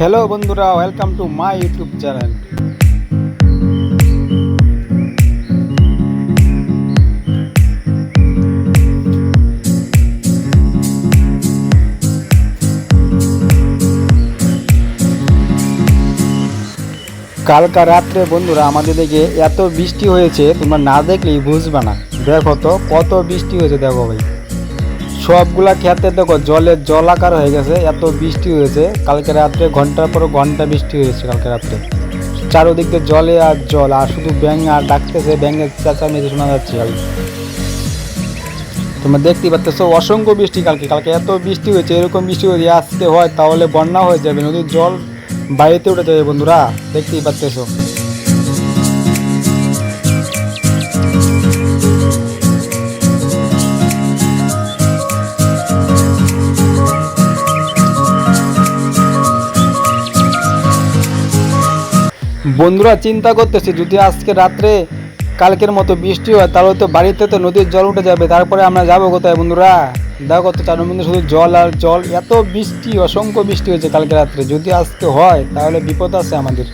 Hello বন্ধুরা, welcome to my YouTube channel. কালকা রাত্রে বন্ধুরা আমাদের দিকে এত বৃষ্টি হয়েছে, তোমরা না দেখলেই বুঝবে না। দেখো তো কত বৃষ্টি হয়েছে, দেখো ভাই সবগুলা খেতে দেখো জলের জলাকার হয়ে গেছে, এত বৃষ্টি হয়েছে কালকে রাত্রে। ঘন্টার পর ঘন্টা বৃষ্টি হয়েছে কালকে রাত্রে। চারোদিক দিয়ে জলে আর জল, আর শুধু ব্যাঙ আর ডাকতেছে, ব্যাঙের চেঁচামেচি শোনা যাচ্ছে ভাই। তোমরা দেখতেই পাচ্ছ অসংখ্য বৃষ্টি কালকে কালকে এত বৃষ্টি হয়েছে। এরকম বৃষ্টি যদি আজকে হয় তাহলে বন্যা হয়ে যাবে, নদীর জল বাড়িতে উঠে যাবে বন্ধুরা, দেখতেই পাচ্ছ। বন্ধুরা চিন্তা করতেছি, যদি আজকে রাত্রে কালকের মতো বৃষ্টি হয় তাহলে তো বাড়িতে তো নদীর জল উঠে যাবে। তারপরে আমরা যাবো কোথায় বন্ধুরা? দেখো তো চারমধ্যে শুধু জল আর জল, এত বৃষ্টি, অসংখ্য বৃষ্টি হয়েছে কালকে রাত্রে। যদি আজকে হয় তাহলে বিপদ আছে আমাদের।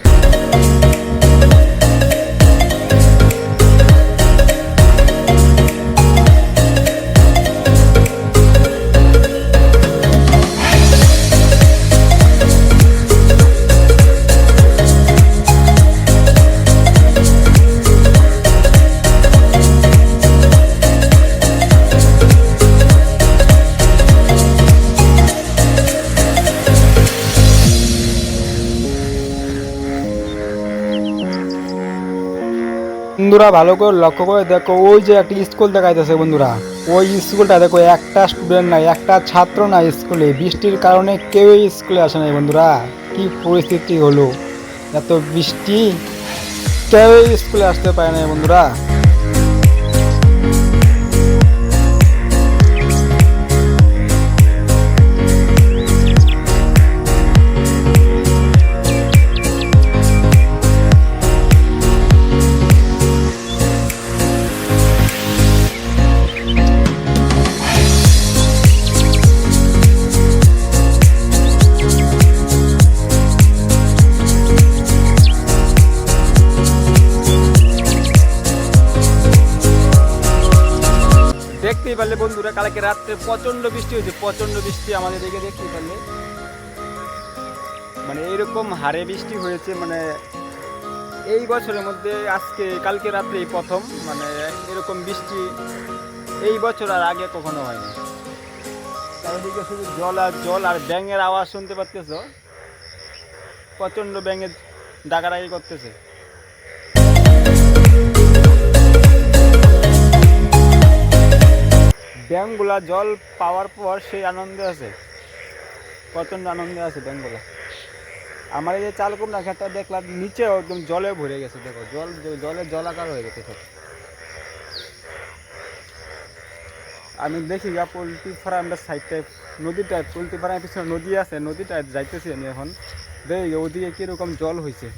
বন্ধুরা ভালো করে লক্ষ্য করে দেখো, ওই যে একটা স্কুল দেখা যাচ্ছে বন্ধুরা, ওই স্কুলটা দেখো একটা স্টুডেন্ট নাই, একটা ছাত্র নাই স্কুলে। বৃষ্টির কারণে কেউই স্কুলে আসে নাই বন্ধুরা। কি পরিস্থিতি হলো, এত বৃষ্টি, কেউই স্কুলে আসতে পারে না বন্ধুরা। দেখতেই পারলে বন্ধুরা কালকে রাত্রে প্রচন্ড বৃষ্টি হয়েছে, প্রচন্ড বৃষ্টি আমাদের দিকে দেখতেই পারলে। মানে এইরকম হারে বৃষ্টি হয়েছে, মানে এই বছরের মধ্যে আজকে কালকে রাত্রে এই প্রথম। মানে এরকম বৃষ্টি এই বছর আর আগে কখনো হয়নি। চারিদিকে শুধু জল আর জল, আর ব্যাঙের আওয়াজ শুনতে পাচ্তেছ, প্রচন্ড ব্যাঙের ডাকাডাকি করতেছে। ব্যাঙগুলা জল পাওয়ার পর সেই আনন্দে আছে, প্রচন্ড আনন্দে আছে ব্যাঙগুলা। আমার এই যে চালকুমড়া খেতটা দেখলাম নিচেও একদম জলে ভরে গেছে, দেখো জল, জলের জলাকার হয়ে গেছে সব। আমি দেখি যা পোলট্রি ফার্মের সাইডটায় নদীটায়, পোলট্রি ফার্মের পিছনে নদী আছে, নদীটায় যাইতেছি আমি এখন। দেখি ওদিকে কিরকম জল হয়েছে।